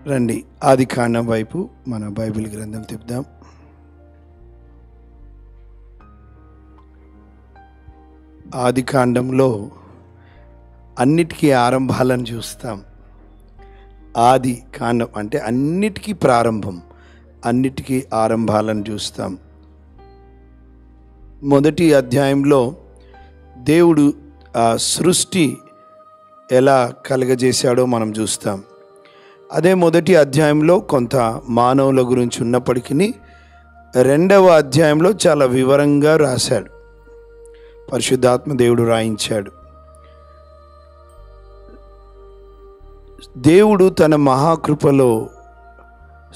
రండి ఆదికాండం వైపు మన బైబిల్ గ్రంథం తిప్పుదాం. ఆదికాండంలో అన్నిటికీ ఆరంభాలను చూస్తాం. ఆది కాండం అంటే అన్నిటికీ ప్రారంభం, అన్నిటికీ ఆరంభాలను చూస్తాం. మొదటి అధ్యాయంలో దేవుడు సృష్టి ఎలా కలుగజేశాడో మనం చూస్తాం. అదే మొదటి అధ్యాయంలో కొంత మానవుల గురించి ఉన్నప్పటికీ రెండవ అధ్యాయంలో చాలా వివరంగా రాశాడు, పరిశుద్ధాత్మ దేవుడు రాయించాడు. దేవుడు తన మహాకృపలో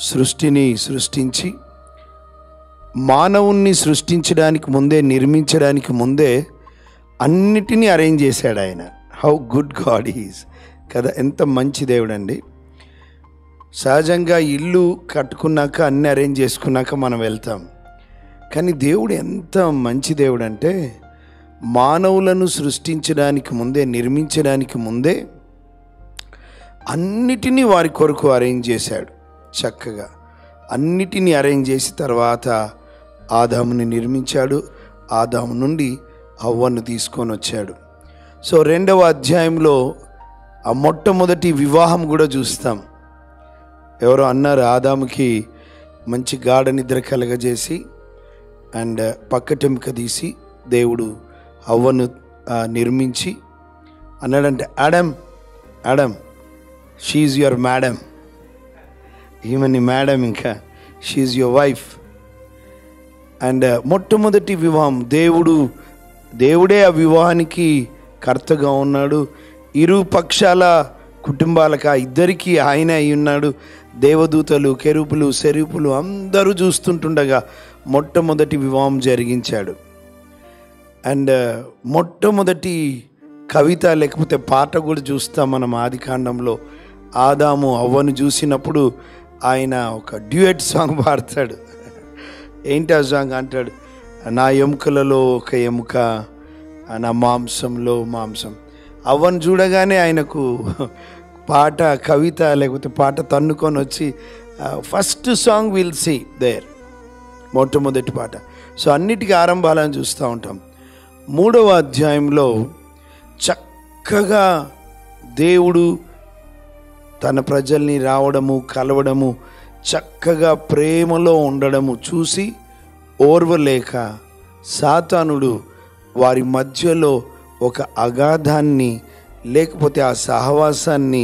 సృష్టిని సృష్టించి మానవుణ్ణి సృష్టించడానికి ముందే, నిర్మించడానికి ముందే అన్నిటినీ అరేంజ్ చేశాడు ఆయన. హౌ గుడ్ గాడ్ ఈజ్ కదా, ఎంత మంచి దేవుడు అండి. సహజంగా ఇల్లు కట్టుకున్నాక అన్నీ అరేంజ్ చేసుకున్నాక మనం వెళ్తాం, కానీ దేవుడు ఎంత మంచి దేవుడు అంటే మానవులను సృష్టించడానికి ముందే, నిర్మించడానికి ముందే అన్నిటినీ వారి కొరకు అరేంజ్ చేశాడు. చక్కగా అన్నిటినీ అరేంజ్ చేసి తర్వాత ఆదాముని నిర్మించాడు. ఆదాము నుండి హవ్వను తీసుకొని వచ్చాడు. సో రెండవ అధ్యాయంలో ఆ మొట్టమొదటి వివాహం కూడా చూస్తాం. ఎవరో అన్నారు, ఆదాముకి మంచి గాఢ నిద్ర కలగజేసి అండ్ పక్కటెంక తీసి దేవుడు హవ్వను నిర్మించి అన్నాడంటే, Adam Adam she your madam, ఈమెని మేడం, ఇంకా షీఈ్ యువర్ వైఫ్. అండ్ మొట్టమొదటి వివాహం దేవుడే ఆ వివాహానికి కర్తగా ఉన్నాడు. ఇరు పక్షాల కుటుంబాలకు ఇద్దరికీ ఆయన అయి ఉన్నాడు. దేవదూతలు, కెరూబులు, సెరూపులు అందరూ చూస్తుంటుండగా మొట్టమొదటి వివాహం జరిగించాడు. అండ్ మొట్టమొదటి కవిత లేకపోతే పాట కూడా చూస్తాం మనం ఆదికాండంలో. ఆదాము హవ్వను చూసినప్పుడు ఆయన ఒక డ్యూయట్ సాంగ్ పాడతాడు. ఏంటి ఆ సాంగ్ అంటాడు, నా ఎముకలలో ఒక ఎముక, నా మాంసంలో మాంసం. హవ్వను చూడగానే ఆయనకు పాట, కవిత లేకపోతే పాట తన్నుకొని వచ్చి first song will see there, మొట్టమొదటి పాట. సో అన్నిటికీ ఆరంభాలను చూస్తూ ఉంటాం. మూడవ అధ్యాయంలో చక్కగా దేవుడు తన ప్రజల్ని రావడము, కలవడము, చక్కగా ప్రేమలో ఉండడము చూసి ఓర్వలేక సాతానుడు వారి మధ్యలో ఒక అగాధాన్ని లేకపోతే ఆ సహవాసాన్ని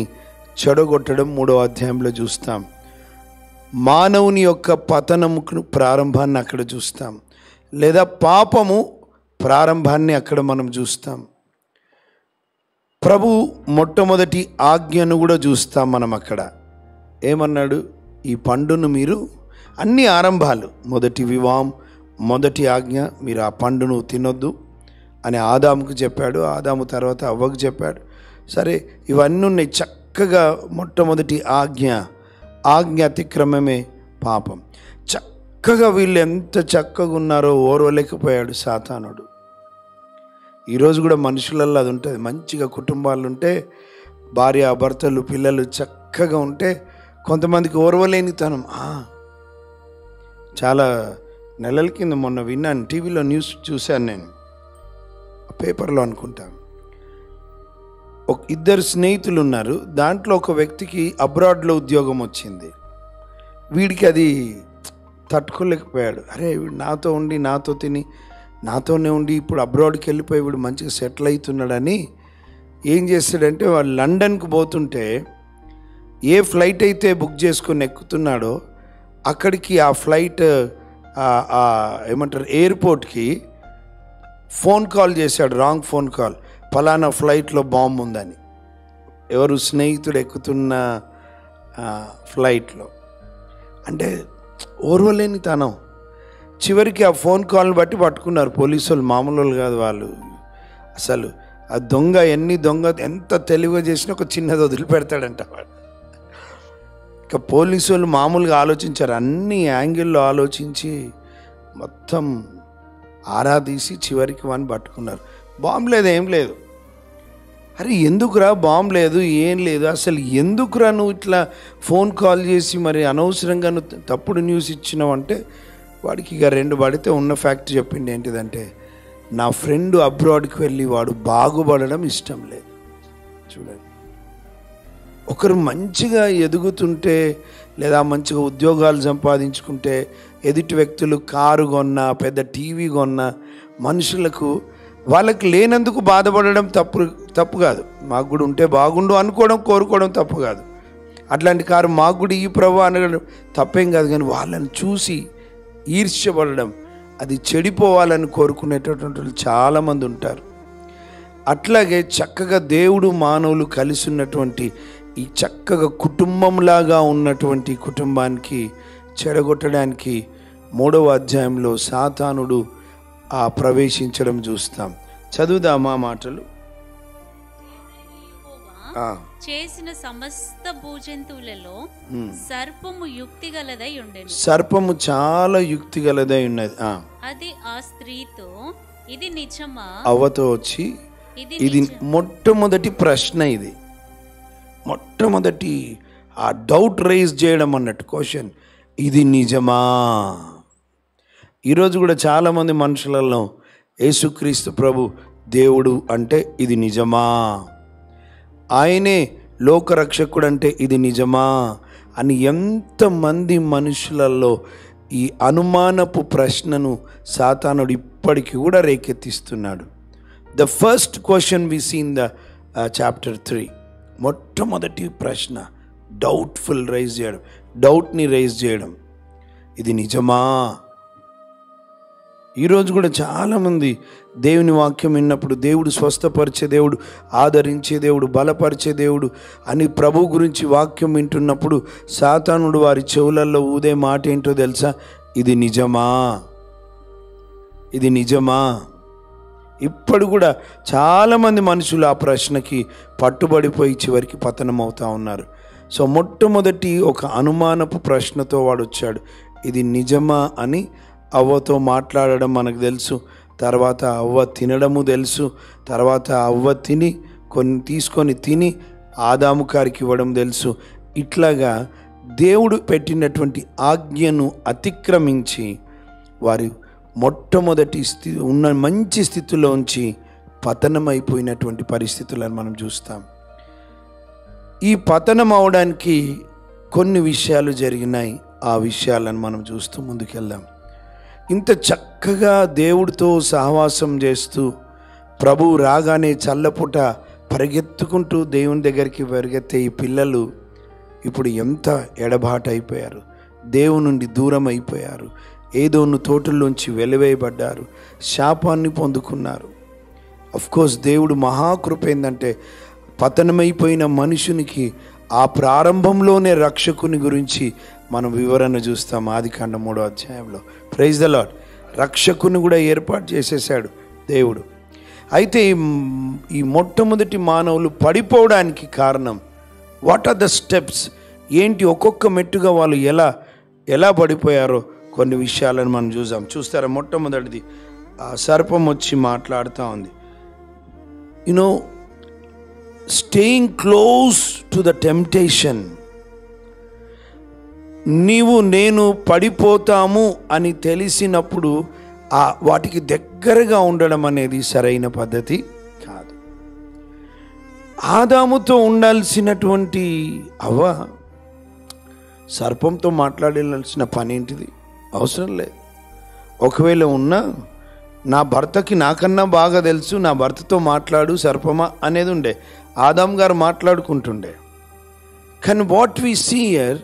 చెడగొట్టడం మూడవ అధ్యాయంలో చూస్తాం. మానవుని యొక్క పతనముకు ప్రారంభాన్ని అక్కడ చూస్తాం, లేదా పాపము ప్రారంభాన్ని అక్కడ మనం చూస్తాం. ప్రభు మొట్టమొదటి ఆజ్ఞను కూడా చూస్తాం మనం అక్కడ. ఏమన్నాడు, ఈ పండును మీరు, అన్ని ఆరంభాలు, మొదటి వివాహం, మొదటి ఆజ్ఞ, మీరు ఆ పండును తినొద్దు అని ఆదాముకు చెప్పాడు. ఆదాము తర్వాత అవ్వకు చెప్పాడు. సరే, ఇవన్నీ ఉన్నాయి చక్కగా. మొట్టమొదటి ఆజ్ఞ అతిక్రమమే పాపం. చక్కగా వీళ్ళు ఎంత చక్కగా ఉన్నారో ఓర్వలేకపోయాడు సాతానుడు. ఈరోజు కూడా మనుషులలో అది ఉంటుంది. మంచిగా కుటుంబాలు ఉంటే, భార్య భర్తలు పిల్లలు చక్కగా ఉంటే కొంతమందికి ఓర్వలేనితనం. చాలా నెలల కింద మొన్న విన్నాను, టీవీలో న్యూస్ చూశాను, నేను పేపర్లో అనుకుంటాను. ఇద్దరు స్నేహితులు ఉన్నారు. దాంట్లో ఒక వ్యక్తికి అబ్రాడ్లో ఉద్యోగం వచ్చింది. వీడికి అది తట్టుకోలేకపోయాడు. అరే, వీడు నాతో ఉండి, నాతో తిని, నాతోనే ఉండి ఇప్పుడు అబ్రాడ్కి వెళ్ళిపోయి వీడు మంచిగా సెటిల్ అవుతున్నాడని ఏం చేస్తాడంటే, వాడు లండన్కి పోతుంటే ఏ ఫ్లైట్ అయితే బుక్ చేసుకొని ఎక్కుతున్నాడో అక్కడికి ఆ ఫ్లైట్ ఏమంటారు ఎయిర్పోర్ట్కి ఫోన్ కాల్ చేశాడు, రాంగ్ ఫోన్ కాల్, ఫలానా ఫ్లైట్లో బాంబు ఉందని. ఎవరు, స్నేహితుడు ఎక్కుతున్న ఫ్లైట్లో. అంటే ఓర్వలేని తనం. చివరికి ఆ ఫోన్ కాల్ని బట్టి పట్టుకున్నారు పోలీసు వాళ్ళు. మామూలు కాదు వాళ్ళు. అసలు ఆ దొంగ ఎంత తెలివిగా చేసినా ఒక చిన్నది వదిలిపెడతాడంట వాడు. ఇక పోలీసు వాళ్ళు మామూలుగా ఆలోచించారు, అన్ని యాంగిల్లో ఆలోచించి మొత్తం ఆరాధీసి చివరికి వాడిని పట్టుకున్నారు. బాంబు లేదు, ఏం లేదు. అరే ఎందుకురా బాంబు లేదు ఏం లేదు, అసలు ఎందుకురా నువ్వు ఇట్లా ఫోన్ కాల్ చేసి మరి అనవసరంగా నువ్వు తప్పుడు న్యూస్ ఇచ్చినావంటే వాడికి ఇక 2 పడితే ఉన్న ఫ్యాక్ట్ చెప్పింది ఏంటిదంటే, నా ఫ్రెండ్ అబ్రాడ్కి వెళ్ళి వాడు బాగుపడడం ఇష్టం లేదు. చూడండి, ఒకరు మంచిగా ఎదుగుతుంటే లేదా మంచిగా ఉద్యోగాలు సంపాదించుకుంటే, ఎదుటి వ్యక్తులు కారు కొన్నా పెద్ద టీవీ కొన్నా, మనుషులకు వాళ్ళకి లేనందుకు బాధపడడం తప్పు కాదు. మాకు కూడా ఉంటే బాగుండు అనుకోవడం, కోరుకోవడం తప్పు కాదు. అట్లాంటి కారు మాకు కూడా ఈ ప్రభు అనడం తప్పేం కాదు. కానీ వాళ్ళని చూసి ఈర్ష్యపడడం, అది చెడిపోవాలని కోరుకునేటటువంటి వాళ్ళు చాలామంది ఉంటారు. అట్లాగే చక్కగా దేవుడు మానవులు కలిసి ఉన్నటువంటి ఈ చక్కగా కుటుంబంలాగా ఉన్నటువంటి కుటుంబానికి చెడగొట్టడానికి 3వ అధ్యాయంలో సాతానుడు ప్రవేశించడం చూస్తాం. చదువుదామా మాటలు. చేసిన సమస్త భూజంతువులలో సర్పము యుక్తిగలదై ఉండెను. సర్పము చాలా యుక్తిగలదై ఉన్నది. అది ఆ స్త్రీతో, ఇది నిజమా, అవ్వతో వచ్చి ఇది మొట్టమొదటి ప్రశ్న, ఇది మొట్టమొదటి ఆ డౌట్ రైజ్ చేయడం అన్నట్టు క్వశ్చన్, ఇది నిజమా. ఈరోజు కూడా చాలామంది మనుషులలో యేసుక్రీస్తు ప్రభు దేవుడు అంటే ఇది నిజమా, ఆయనే లోకరక్షకుడు అంటే ఇది నిజమా అని ఎంతమంది మనుషులలో ఈ అనుమానపు ప్రశ్నను సాతానుడు ఇప్పటికీ కూడా రేకెత్తిస్తున్నాడు. The first question we see in the chapter 3, మొట్టమొదటి ప్రశ్న డౌట్ఫుల్ రైజ్ చేయడం, డౌట్ని రైజ్ చేయడం, ఇది నిజమా. ఈరోజు కూడా చాలామంది దేవుని వాక్యం విన్నప్పుడు దేవుడు స్వస్థపరిచే దేవుడు, ఆదరించే దేవుడు, బలపరిచే దేవుడు అని ప్రభు గురించి వాక్యం వింటున్నప్పుడు సాతానుడు వారి చెవులలో ఊదే మాట ఏంటో తెలుసా, ఇది నిజమా, ఇది నిజమా. ఇప్పుడు కూడా చాలామంది మనుషులు ఆ ప్రశ్నకి పట్టుబడిపోయి చివరికి పతనం అవుతూ ఉన్నారు. సో మొట్టమొదటి ఒక అనుమానపు ప్రశ్నతో వాడు వచ్చాడు, ఇది నిజమా అని అవ్వతో మాట్లాడడం మనకు తెలుసు. తర్వాత అవ్వ తినడము తెలుసు. తర్వాత అవ్వ తీసుకొని తిని ఆదాము గారికి ఇవ్వడం తెలుసు. ఇట్లాగా దేవుడు పెట్టినటువంటి ఆజ్ఞను అతిక్రమించి వారి మొట్టమొదటి ఉన్న మంచి స్థితిలో ఉంచి పతనమైపోయినటువంటి పరిస్థితులను మనం చూస్తాం. ఈ పతనం అవడానికి కొన్ని విషయాలు జరిగినాయి. ఆ విషయాలను మనం చూస్తూ ముందుకెళ్దాం. ఇంత చక్కగా దేవుడితో సహవాసం చేస్తూ ప్రభువు రాగానే చల్లపుట పరిగెత్తుకుంటూ దేవుని దగ్గరికి పరిగెత్తే ఈ పిల్లలు ఇప్పుడు ఎంత ఎడబాటు అయిపోయారు, దేవుని నుండి దూరం అయిపోయారు, ఏదోను తోటల్లోంచి వెలివేయబడ్డారు, శాపాన్ని పొందుకున్నారు. అఫ్కోర్స్ దేవుడు మహాకృప ఏంటంటే పతనమైపోయిన మనుషునికి ఆ ప్రారంభంలోనే రక్షకుని గురించి మనం వివరణ చూస్తాం ఆదికాండం 3వ అధ్యాయంలో. Praise the Lord. రక్షకుని కూడా ఏర్పాటు చేసేసాడు దేవుడు. అయితే ఈ మొట్టమొదటి మానవులు పడిపోవడానికి కారణం, వాట్ ఆర్ ద స్టెప్స్, ఏంటి, ఒక్కొక్క మెట్టుగా వాళ్ళు ఎలా పడిపోయారో కొన్ని విషయాలను మనం చూస్తారా. మొట్టమొదటిది ఆ సర్పం వచ్చి మాట్లాడుతూ ఉంది, you know staying close to the temptation. నేను పడిపోతాము అని తెలిసినప్పుడు వాటికి దగ్గరగా ఉండడం అనేది సరైన పద్ధతి కాదు. ఆదాముతో ఉండాల్సినటువంటి అవ్వ సర్పంతో మాట్లాడాల్సిన పని ఏంటిది? అవసరం లేదు. ఒకవేళ ఉన్నా నా భర్తకి నాకన్నా బాగా తెలుసు, నా భర్తతో మాట్లాడు సర్పమా అనేది ఉండే, ఆదాం గారు మాట్లాడుకుంటుండే. కానీ వాట్ వి సీ హియర్,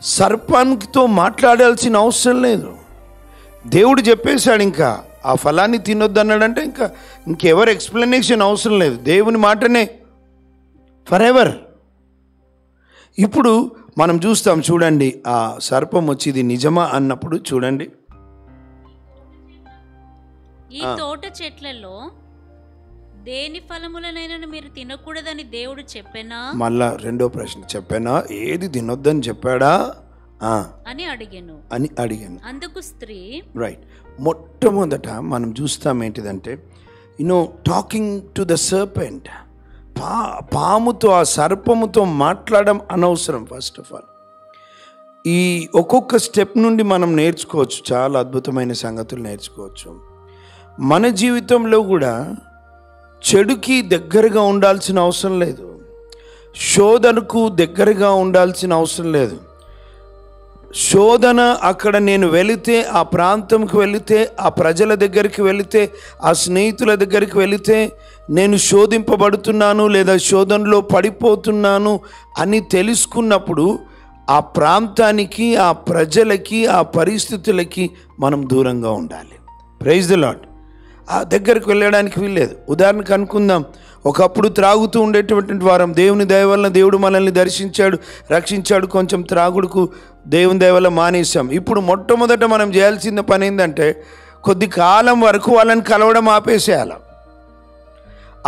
సర్పానితో మాట్లాడాల్సిన అవసరం లేదు. దేవుడు చెప్పేశాడు, ఇంకా ఆ ఫలాన్ని తినొద్దు అన్నాడంటే ఇంకెవరు ఎక్స్ప్లెనేషన్ అవసరం లేదు, దేవుని మాటనే ఫర్ ఎవర్. ఇప్పుడు మనం చూస్తాం, చూడండి, ఆ సర్పం వచ్చి ఇది నిజమా అన్నప్పుడు చూడండి, ఈ తోట చెట్లలో దేని ఫలములనైనా మీరు తినకూడదని దేవుడు చెప్పానా? మళ్ళా రెండో ప్రశ్న, చెప్పానా? ఏది తినొద్దని చెప్పాడా అని అడిగాను. అందుకు స్త్రీ, రైట్, మొట్టమొదట మనం చూస్తాం ఏంటిదంటే, టాకింగ్ టు ద సర్పెంట్, పాముతో, ఆ సర్పముతో మాట్లాడడం అనవసరం. ఫస్ట్ ఆఫ్ ఆల్ ఈ ఒక్కొక్క స్టెప్ నుండి మనం నేర్చుకోవచ్చు, చాలా అద్భుతమైన సంగతులు నేర్చుకోవచ్చు. మన జీవితంలో కూడా చెడుకి దగ్గరగా ఉండాల్సిన అవసరం లేదు, శోధనకు దగ్గరగా ఉండాల్సిన అవసరం లేదు. శోధన అక్కడ నేను వెళితే, ఆ ప్రాంతంకి వెళితే, ఆ ప్రజల దగ్గరికి వెళితే, ఆ స్నేహితుల దగ్గరికి వెళితే నేను శోధింపబడుతున్నాను లేదా శోధనలో పడిపోతున్నాను అని తెలుసుకున్నప్పుడు ఆ ప్రాంతానికి, ఆ ప్రజలకి, ఆ పరిస్థితులకి మనం దూరంగా ఉండాలి. Praise the Lord. ఆ దగ్గరికి వెళ్ళడానికి వీల్లేదు. ఉదాహరణకు అనుకుందాం, ఒకప్పుడు త్రాగుతూ ఉండేటటువంటి వారం, దేవుని దయ వలన దేవుడు మనల్ని దర్శించాడు, రక్షించాడు, కొంచెం త్రాగుడుకు దేవుని దయ వల్ల మానేసాం. ఇప్పుడు మొట్టమొదట మనం చేయాల్సిన పని ఏంటంటే కొద్ది కాలం వరకు వాళ్ళని కలవడం ఆపేసేయాలి.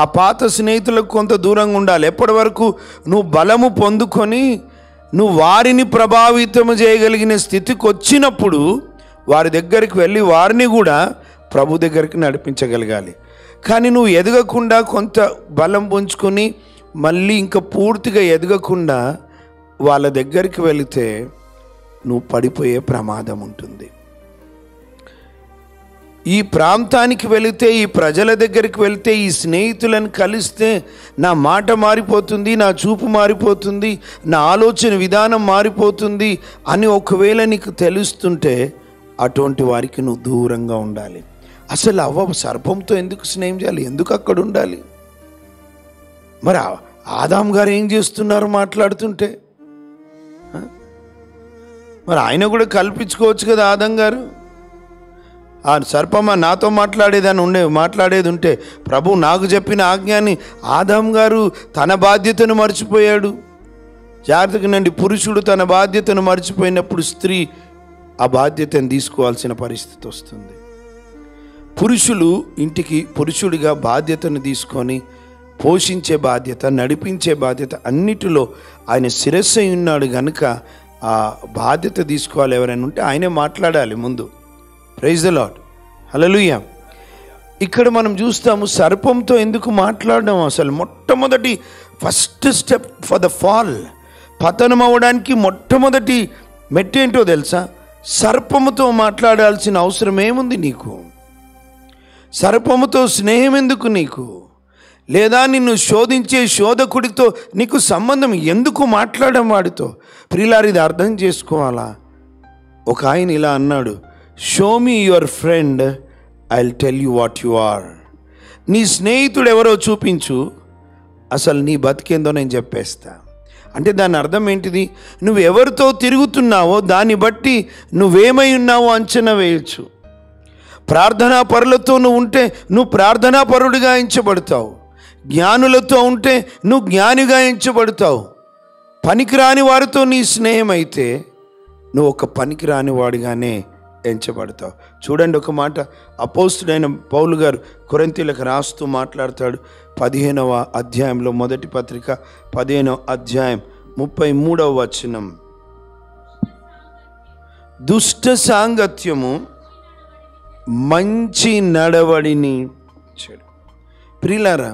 ఆ పాత స్నేహితులకు కొంత దూరంగా ఉండాలి. ఎప్పటి వరకు నువ్వు బలము పొందుకొని నువ్వు వారిని ప్రభావితం చేయగలిగిన స్థితికి వచ్చినప్పుడు వారి దగ్గరికి వెళ్ళి వారిని కూడా ప్రభు దగ్గరికి నడిపించగలగాలి. కానీ నువ్వు ఎదగకుండా కొంత బలం పుంజుకొని మళ్ళీ ఇంకా పూర్తిగా ఎదగకుండా వాళ్ళ దగ్గరికి వెళితే నువ్వు పడిపోయే ప్రమాదం ఉంటుంది. ఈ ప్రాంతానికి వెళితే, ఈ ప్రజల దగ్గరికి వెళితే, ఈ స్నేహితులను కలిస్తే నా మాట మారిపోతుంది, నా చూపు మారిపోతుంది, నా ఆలోచన విధానం మారిపోతుంది అని ఒకవేళ నీకు తెలుస్తుంటే అటువంటి వారికి నువ్వు దూరంగా ఉండాలి. అసలు అవ్వ సర్పంతో ఎందుకు స్నేహం చేయాలి? ఎందుకు అక్కడ ఉండాలి? మరి ఆదాం గారు ఏం చేస్తున్నారు మాట్లాడుతుంటే? మరి ఆయన కూడా కల్పించుకోవచ్చు కదా. ఆదాం గారు, ఆ సర్పమా నాతో మాట్లాడేది ఉంటే ప్రభు నాకు చెప్పిన ఆజ్ఞాన్ని ఆదాం గారు తన బాధ్యతను మర్చిపోయాడు. జాగ్రత్తగానండి, పురుషుడు తన బాధ్యతను మర్చిపోయినప్పుడు స్త్రీ ఆ బాధ్యతను తీసుకోవాల్సిన పరిస్థితి వస్తుంది. పురుషులు ఇంటికి పురుషుడిగా బాధ్యతను తీసుకొని పోషించే బాధ్యత, నడిపించే బాధ్యత అన్నిటిలో ఆయన శిరస్సు ఉన్నాడు కనుక ఆ బాధ్యత తీసుకోవాలి. ఎవరైనా ఉంటే ఆయనే మాట్లాడాలి ముందు. Praise the lord. హల్లెలూయా. ఇక్కడ మనం చూస్తాము సర్పంతో ఎందుకు మాట్లాడడం. అసలు మొట్టమొదటి first step for the fall, పతనం అవ్వడానికి మొట్టమొదటి మెట్టేంటో తెలుసా? సర్పముతో మాట్లాడాల్సిన అవసరం ఏముంది నీకు? సర్పముతో స్నేహం ఎందుకు నీకు? లేదా నిన్ను శోధించే శోధకుడితో నీకు సంబంధం ఎందుకు మాట్లాడడం వాడితో? ప్రియులారా, ఇది అర్థం చేసుకోవాలా. ఒక ఆయన ఇలా అన్నాడు, show me your friend, I will tell you what you are. నీ స్నేహితుడు ఎవరో చూపించు, అసలు నీ బతికేందో నేను చెప్పేస్తా. అంటే దాని అర్థం ఏంటిది? నువ్వు ఎవరితో తిరుగుతున్నావో దాన్ని బట్టి నువ్వేమై ఉన్నావో అంచనా వేయచ్చు. ప్రార్థనా పరులతో నువ్వు ఉంటే నువ్వు ప్రార్థనా పరుడిగా ఎంచబడతావు. జ్ఞానులతో ఉంటే నువ్వు జ్ఞానిగా ఎంచబడతావు. పనికిరాని వారితో నీ స్నేహం అయితే నువ్వు ఒక పనికిరాని వాడిగానే ఎంచబడతావు. చూడండి, ఒక మాట అపోస్తుడైన పౌలు గారు కొరింథీయులకు రాస్తూ మాట్లాడతాడు. 15వ అధ్యాయంలో, మొదటి పత్రిక 15వ అధ్యాయం 33వ వచనం. దుష్ట సాంగత్యము మంచి నడవడిని చెడు. ప్రియులారా,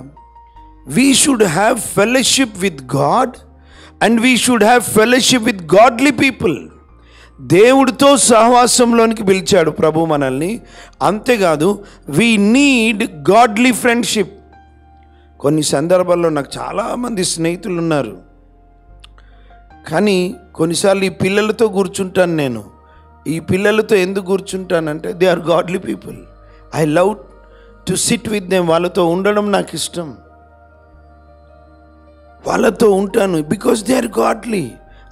we should have fellowship with God and we should have fellowship with godly people. దేవుడితో సహవాసంలోనికి పిలిచాడు ప్రభు మనల్ని. అంతేకాదు, we need godly friendship. కొన్ని సందర్భాల్లో నాకు చాలామంది స్నేహితులు ఉన్నారు, కానీ కొన్నిసార్లు ఈ పిల్లలతో కూర్చుంటాను నేను. ఈ పిల్లలతో ఎందుకు కూర్చుంటానంటే they are godly people. I love to sit with them. వాళ్ళతో ఉండడం నాకు ఇష్టం, వాళ్ళతో ఉంటాను. Because they are godly.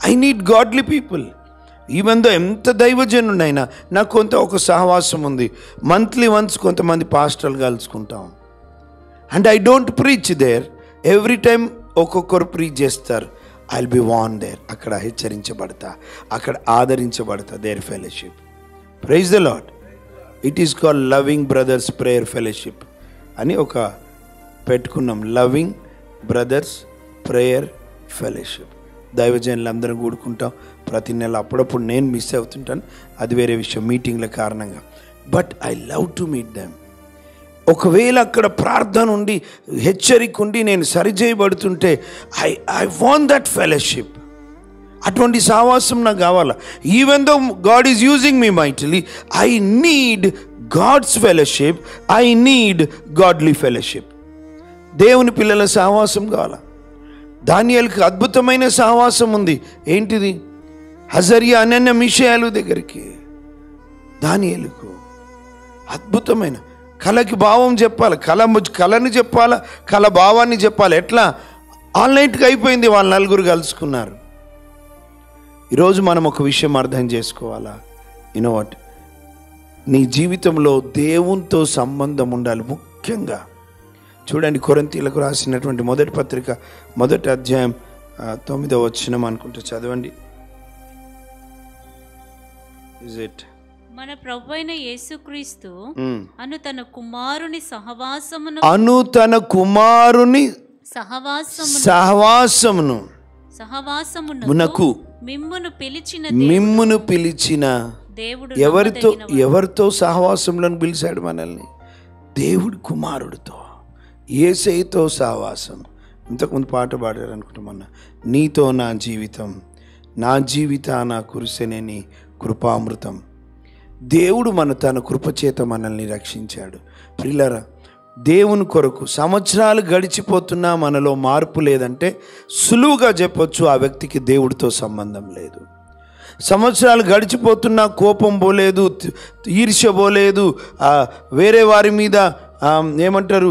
I need godly people. Even though ఎంత దైవజనుడైనా నాకు కొంత ఒక సహవాసం ఉంది. మంత్లీ వన్స్ కొంతమంది పాస్టర్లు కలుసుకుంటాం. And I don't preach there every time. ఒక్కొక్కరు ప్రీచ్ చేస్తారు. I will be warned there. అక్కడ హెచ్చరించబడతా, అక్కడ ఆదరించబడతా. There fellowship. Praise the lord. It is called loving brothers prayer fellowship అని ఒక పెట్టుకున్నాం. Loving brothers prayer fellowship. దైవజనులు అందరం కూడుకుంటాం ప్రతి నెల. అప్పుడప్పుడు నేను మిస్ అవుతుంటాను, అది వేరే విషయం, మీటింగ్ల కారణంగా. But I love to meet them. ఒకవేళ అక్కడ ప్రార్థన ఉండి హెచ్చరిక ఉండి నేను సరిచేయబడుతుంటే ఐ వాంట్ దట్ ఫెలోషిప్. అటువంటి సహవాసం నాకు కావాలా. Even though God is using me mightily, I need God's fellowship, I need godly fellowship. దేవుని పిల్లల సహవాసం కావాలా. దానియేలుకి అద్భుతమైన సహవాసం ఉంది. ఏంటిది? హజరియా అనన్య మిషయాలు దగ్గరికి దానియేలుకు అద్భుతమైన కళకి భావం చెప్పాలి, కళని చెప్పాలా, కళ భావాన్ని చెప్పాలి. ఎట్లా? ఆన్లైన్గా అయిపోయింది, వాళ్ళు నలుగురు కలుసుకున్నారు. ఈరోజు మనం ఒక విషయం అర్థం చేసుకోవాలా. యూనో వాట్, నీ జీవితంలో దేవునితో సంబంధం ఉండాలి. ముఖ్యంగా చూడండి, కొరింథీయులకు రాసినటువంటి మొదటి పత్రిక 1వ అధ్యాయం 9వ వచనం అనుకుంటే చదవండి. Is it? మన ప్రభువైన యేసుక్రీస్తు అను తన కుమారుని సహవాసమునకు మిమ్మును పిలిచిన దేవుడు. ఎవరితో సహవాసంలో పిలిచాడు మనల్ని? దేవుడి కుమారుడితో, యేసయ్యతో సహవాసం. ఇంతకుముందు పాట పాడారు అనుకుంటామన్నా, నీతో నా జీవితం, నా జీవితాన కురిసెనేని కృపామృతం. దేవుడు తన కృపచేత మనల్ని రక్షించాడు. ప్రియులారా, దేవుని కొరకు సంవత్సరాలు గడిచిపోతున్నా మనలో మార్పు లేదంటే సులువుగా చెప్పొచ్చు, ఆ వ్యక్తికి దేవుడితో సంబంధం లేదు. సంవత్సరాలు గడిచిపోతున్నా కోపం పోలేదు, ఈర్ష్య పోలేదు, వేరే వారి మీద ఏమంటారు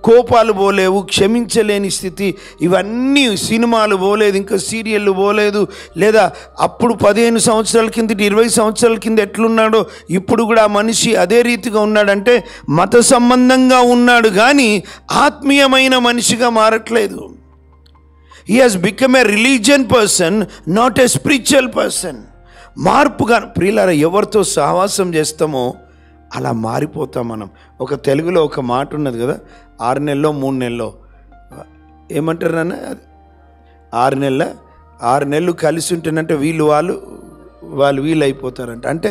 కోపాలు పోలేవు, క్షమించలేని స్థితి, ఇవన్నీ సినిమాలు పోలేదు, ఇంకా సీరియళ్ళు పోలేదు. లేదా అప్పుడు 15 సంవత్సరాల కింద 20 సంవత్సరాల కింద ఎట్లున్నాడో ఇప్పుడు కూడా ఆ మనిషి అదే రీతిగా ఉన్నాడంటే మత సంబంధంగా ఉన్నాడు కానీ ఆత్మీయమైన మనిషిగా మారట్లేదు. He has become a religion person, not a spiritual person. మార్పుగా ప్రియులారా, ఎవరితో సహవాసం చేస్తామో అలా మారిపోతాం మనం. ఒక తెలుగులో ఒక మాట ఉన్నది కదా, 6 నెలలో 3 నెలలో ఏమంటారు నాన్న, 6 నెలలు కలిసి ఉంటేనంటే వీళ్ళు అయిపోతారంట. అంటే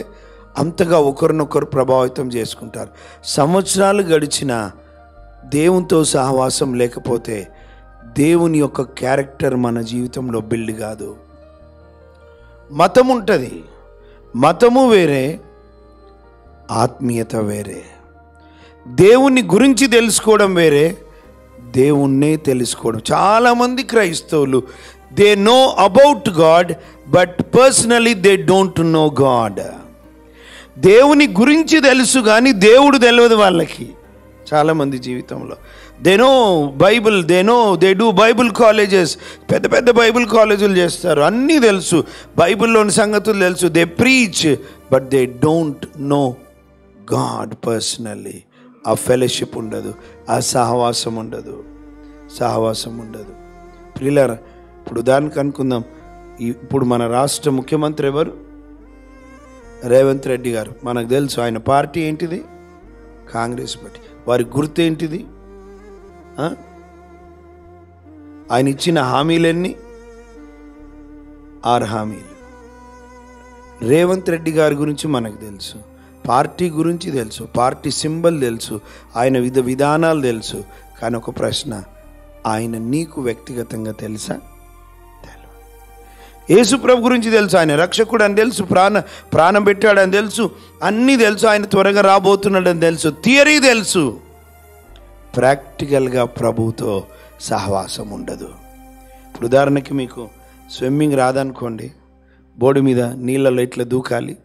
అంతగా ఒకరినొకరు ప్రభావితం చేసుకుంటారు. సంవత్సరాలు గడిచిన దేవునితో సహవాసం లేకపోతే దేవుని యొక్క క్యారెక్టర్ మన జీవితంలో బిల్డ్ కాదు. మతం ఉంటుంది, మతము వేరే, ఆత్మీయత వేరే. దేవుని గురించి తెలుసుకోవడం వేరే, దేవుణ్ణే తెలుసుకోవడం. చాలామంది క్రైస్తవులు they know about God but personally they don't know God. దేవుని గురించి తెలుసు కానీ దేవుడు తెలియదు వాళ్ళకి. చాలామంది జీవితంలో they know Bible, they do Bible colleges, పెద్ద పెద్ద బైబిల్ కాలేజీలు చేస్తారు, అన్నీ తెలుసు, బైబిల్లోని సంగతులు తెలుసు, they preach but they don't know God personally. ఆ ఫెలోషిప్ ఉండదు, ఆ సహవాసం ఉండదు. ప్రియులారా, ఇప్పుడు ఉదాహరణకు అనుకుందాం, ఇప్పుడు మన రాష్ట్ర ముఖ్యమంత్రి ఎవరు? రేవంత్ రెడ్డి గారు. మనకు తెలుసు ఆయన పార్టీ ఏంటిది? కాంగ్రెస్ పార్టీ. వారి గుర్తు ఏంటిది? ఆయన ఇచ్చిన హామీలన్నీ 6 హామీలు. రేవంత్ రెడ్డి గారి గురించి మనకు తెలుసు, పార్టీ గురించి తెలుసు, పార్టీ సింబల్ తెలుసు, ఆయన విధానాలు తెలుసు. కానీ ఒక ప్రశ్న, ఆయన నీకు వ్యక్తిగతంగా తెలుసా? తెలియదు. యేసుప్రభు గురించి తెలుసు, ఆయన రక్షకుడు అని తెలుసు, ప్రాణం పెట్టాడని తెలుసు, అన్నీ తెలుసు, ఆయన త్వరగా రాబోతున్నాడని తెలుసు, థియరీ తెలుసు. ప్రాక్టికల్గా ప్రభువుతో సహవాసం ఉండదు. ఇప్పుడు ఉదాహరణకి మీకు స్విమ్మింగ్ రాదనుకోండి, బోర్డు మీద నీళ్ళలో ఇట్లా దూకాలి,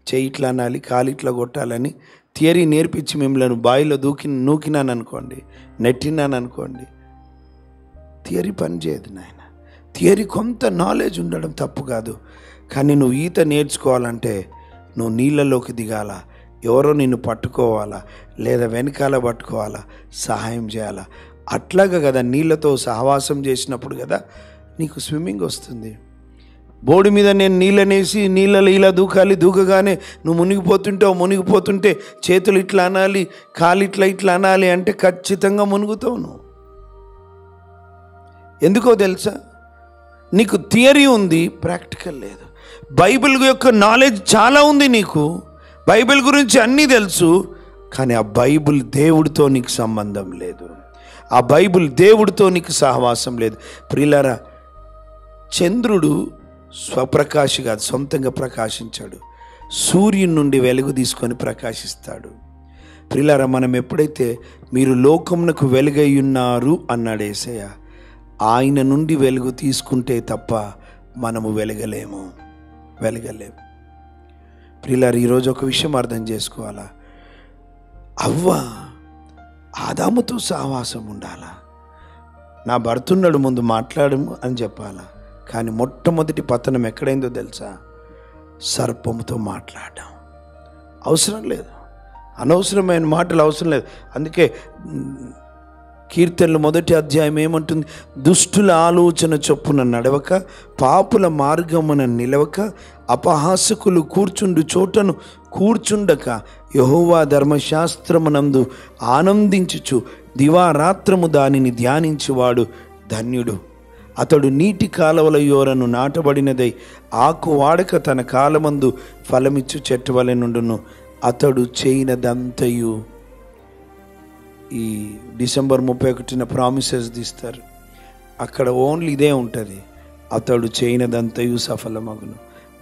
చెయ్యి ఇట్లా అనాలి, కాలు ఇట్లా కొట్టాలని థియరీ నేర్పించి మిమ్మల్ని బావిలో నూకినాననుకోండి, నెట్టినాననుకోండి, థియరీ పనిచేయదు నాయన. థియరీ కొంత నాలెడ్జ్ ఉండడం తప్పు కాదు, కానీ నువ్వు ఈత నేర్చుకోవాలంటే నువ్వు నీళ్ళలోకి దిగాల, ఎవరో నిన్ను పట్టుకోవాలా, లేదా వెనకాల పట్టుకోవాలా, సహాయం చేయాలా. అట్లాగా కదా నీళ్ళతో సహవాసం చేసినప్పుడు కదా నీకు స్విమ్మింగ్ వస్తుంది. బోర్డు మీద నేను నీళ్ళనేసి నీళ్ళలో ఇలా దూకగానే నువ్వు మునిగిపోతుంటే చేతులు ఇట్లా అనాలి, కాలు ఇట్లా అనాలి అంటే ఖచ్చితంగా మునుగుతావు నువ్వు. ఎందుకో తెలుసా? నీకు థియరీ ఉంది, ప్రాక్టికల్ లేదు. బైబిల్ యొక్క నాలెడ్జ్ చాలా ఉంది నీకు, బైబిల్ గురించి అన్నీ తెలుసు, కానీ ఆ బైబిల్ దేవుడితో నీకు సంబంధం లేదు, ఆ బైబిల్ దేవుడితో నీకు సహవాసం లేదు. ప్రియులారా, చంద్రుడు స్వప్రకాశి కాదు, సొంతంగా ప్రకాశించాడు. సూర్యుని నుండి వెలుగు తీసుకొని ప్రకాశిస్తాడు. ప్రియులారా, మనం ఎప్పుడైతే మీరు లోకమునకు వెలుగై ఉన్నారు అన్నాడు యేసయ్య, ఆయన నుండి వెలుగు తీసుకుంటే తప్ప మనము వెలగలేము. ప్రియులారా, ఈరోజు ఒక విషయం అర్థం చేసుకోవాలా. అవ్వ ఆదాముతో సహవాసం ఉండాలా, నా భర్తున్నాడు ముందు మాట్లాడము అని చెప్పాలా. కానీ మొట్టమొదటి పతనం ఎక్కడైందో తెలుసా? సర్పముతో మాట్లాడడం అవసరం లేదు, అనవసరమైన మాటలు అవసరం లేదు. అందుకే కీర్తనలు 1వ అధ్యాయం ఏమంటుంది? దుష్టుల ఆలోచన చొప్పున నడవక, పాపుల మార్గమున నిలవక, అపహాసకులు కూర్చుండు చోటను కూర్చుండక, యెహోవా ధర్మశాస్త్రమునందు ఆనందించుచు దివారాత్రము దానిని ధ్యానించువాడు ధన్యుడు. అతడు నీటి కాలవల యోరను నాటబడినదై ఆకు వాడక తన కాలమందు ఫలమిచ్చు చెట్టు వలె నుండును. అతడు చేయనదంతయు, ఈ డిసెంబర్ 31న ప్రామిసెస్ తీస్తారు, అక్కడ ఓన్లీ ఇదే ఉంటుంది, అతడు చేయనదంతయు సఫలమగును.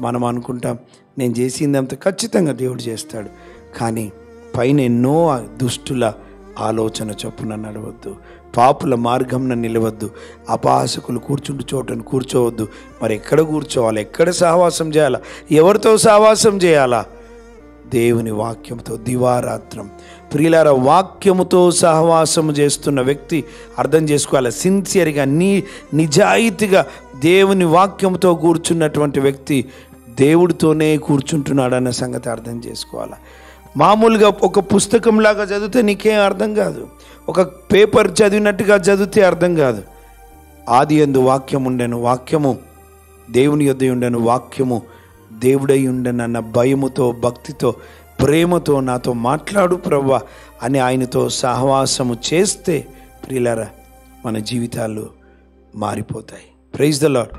మనం అనుకుంటాం నేను చేసిందంతా ఖచ్చితంగా దేవుడు చేస్తాడు, కానీ పైన ఎన్నో దుష్టుల ఆలోచన చొప్పున నడవద్దు, పాపుల మార్గంన నిలవద్దు, అపహాసకులు కూర్చుండు చోటను కూర్చోవద్దు. మరి ఎక్కడ కూర్చోవాలి? ఎక్కడ సహవాసం చేయాలా? ఎవరితో సహవాసం చేయాలా? దేవుని వాక్యంతో దివారాత్రం. ప్రియులారా, వాక్యముతో సహవాసం చేస్తున్న వ్యక్తి అర్థం చేసుకోవాలి, సిన్సియర్గా నిజాయితీగా దేవుని వాక్యంతో కూర్చున్నటువంటి వ్యక్తి దేవుడితోనే కూర్చుంటున్నాడన్న సంగతి అర్థం చేసుకోవాలి. మామూలుగా ఒక పుస్తకంలాగా చదివితే నీకేం అర్థం కాదు, ఒక పేపర్ చదివినట్టుగా చదివితే అర్థం కాదు. ఆది యందు వాక్యం ఉండెను, వాక్యము దేవుని యొద్ద ఉండెను, వాక్యము దేవుడై ఉండెను అన్న భయముతో, భక్తితో, ప్రేమతో నాతో మాట్లాడు ప్రభువా అని ఆయనతో సహవాసము చేస్తే ప్రియులారా మన జీవితాలు మారిపోతాయి. Praise the lord.